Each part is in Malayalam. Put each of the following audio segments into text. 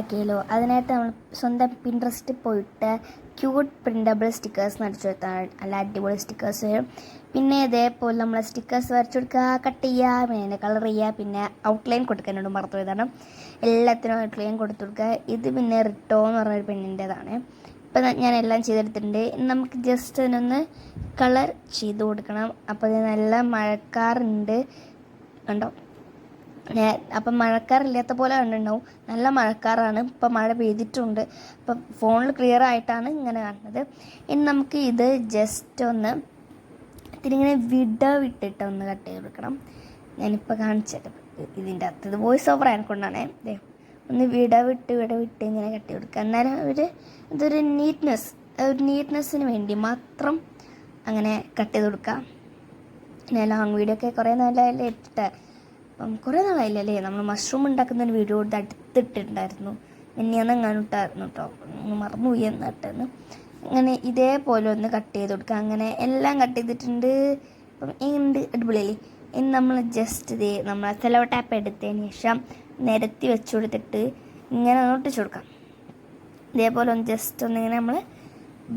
ഉണ്ടാക്കിയല്ലോ. അതിനായിട്ട് നമ്മൾ സ്വന്തം പിൻട്രസ്റ്റിൽ പോയിട്ട് ക്യൂട്ട് പ്രിൻ്റബിൾ സ്റ്റിക്കേഴ്സ് വരച്ചു കൊടുത്താണ്. നല്ല അടിപൊളി സ്റ്റിക്കേഴ്സ് വരും. പിന്നെ ഇതേപോലെ നമ്മൾ സ്റ്റിക്കേഴ്സ് വരച്ചു കൊടുക്കുക, കട്ട് ചെയ്യുക, പിന്നെ കളർ ചെയ്യുക, പിന്നെ ഔട്ട്ലൈൻ കൊടുക്കാനുണ്ട്. മറന്നു പോയതാണ്. എല്ലാത്തിനും ഔട്ട്ലൈൻ കൊടുത്തു കൊടുക്കുക. ഇത് പിന്നെ റിട്ടോ എന്ന് പറഞ്ഞൊരു പെണ്ണിൻ്റെതാണ്. ഇപ്പം ഞാൻ എല്ലാം ചെയ്തെടുത്തിട്ടുണ്ട്. നമുക്ക് ജസ്റ്റ് അതിനൊന്ന് കളർ ചെയ്ത് കൊടുക്കണം. അപ്പോൾ ഇത് നല്ല മഴക്കാറുണ്ട് കണ്ടോ. അപ്പം മഴക്കാറില്ലാത്ത പോലെ കണ്ടിട്ടുണ്ടാവും. നല്ല മഴക്കാറാണ്. ഇപ്പം മഴ പെയ്തിട്ടുണ്ട്. അപ്പം ഫോണിൽ ക്ലിയർ ആയിട്ടാണ് ഇങ്ങനെ കാണുന്നത്. ഇനി നമുക്ക് ഇത് ജസ്റ്റ് ഒന്ന് ഇതിലിങ്ങനെ വിട്ടിട്ട് ഒന്ന് കട്ട് ചെയ്ത് കൊടുക്കണം. ഞാനിപ്പോൾ കാണിച്ചിട്ട് ഇതിൻ്റെ അകത്ത് ഇത് വോയിസ് ഓവർ ആയതുകൊണ്ടാണ്. ഒന്ന് വിട്ട് ഇങ്ങനെ കട്ട് ചെയ്ത് കൊടുക്കുക. എന്നാലും ഇതൊരു നീറ്റ്നെസ്സിന് വേണ്ടി മാത്രം അങ്ങനെ കട്ട് ചെയ്ത് കൊടുക്കുക. പിന്നെ ലോങ് വീഡിയോ ഒക്കെ കുറേ നാളായാലും ഇട്ടിട്ട് അപ്പം കുറേ നാളായില്ലല്ലേ നമ്മൾ മഷ്റൂം ഉണ്ടാക്കുന്നൊരു വീഡിയോ അടുത്തിട്ടുണ്ടായിരുന്നു. മിനിഞ്ഞാന്നെങ്ങാനും ഇട്ടായിരുന്നു കേട്ടോ, മറന്നുപോയി എന്നിട്ടെന്ന്. അങ്ങനെ ഇതേപോലെ ഒന്ന് കട്ട് ചെയ്ത് കൊടുക്കുക. അങ്ങനെ എല്ലാം കട്ട് ചെയ്തിട്ടുണ്ട്. അപ്പം എങ്ങനെയുണ്ട്, അടിപൊളിയല്ലേ? ഇനി നമ്മൾ ജസ്റ്റ് നമ്മൾ സെലോ ടാപ്പ് എടുത്തതിന് ശേഷം നിരത്തി വെച്ച് കൊടുത്തിട്ട് ഇങ്ങനെ ഒട്ടിച്ചു കൊടുക്കാം. ഇതേപോലെ ഒന്ന് ജസ്റ്റ് ഒന്നിങ്ങനെ നമ്മൾ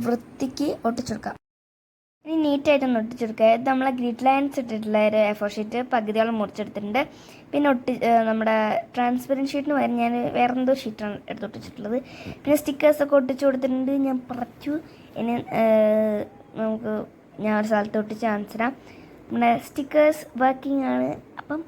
വൃത്തിക്ക് ഒട്ടിച്ചു കൊടുക്കാം. ഇനി നീറ്റായിട്ടൊന്ന് ഒട്ടിച്ചെടുക്കുക. ഇത് നമ്മളെ ഗ്രിഡ് ലൈൻസ് ഇട്ടിട്ടുള്ള ഒരു A4 ഷീറ്റ് പകുതിയോളം മുറിച്ചെടുത്തിട്ടുണ്ട്. പിന്നെ നമ്മുടെ ട്രാൻസ്പെറൻറ്റ് ഷീറ്റിന് പകരം ഞാൻ വേറെ എന്തോ ഷീറ്റാണ് എടുത്തൊട്ടിച്ചിട്ടുള്ളത്. പിന്നെ സ്റ്റിക്കേഴ്സൊക്കെ ഒട്ടിച്ച് കൊടുത്തിട്ടുണ്ട്. ഞാൻ പറഞ്ഞു ഇനി ഞാൻ ഒരു സ്ഥലത്ത് ഒട്ടിച്ച് കാണിച്ചു തരാം. നമ്മുടെ സ്റ്റിക്കേഴ്സ് വർക്കിംഗ് ആണ്. അപ്പം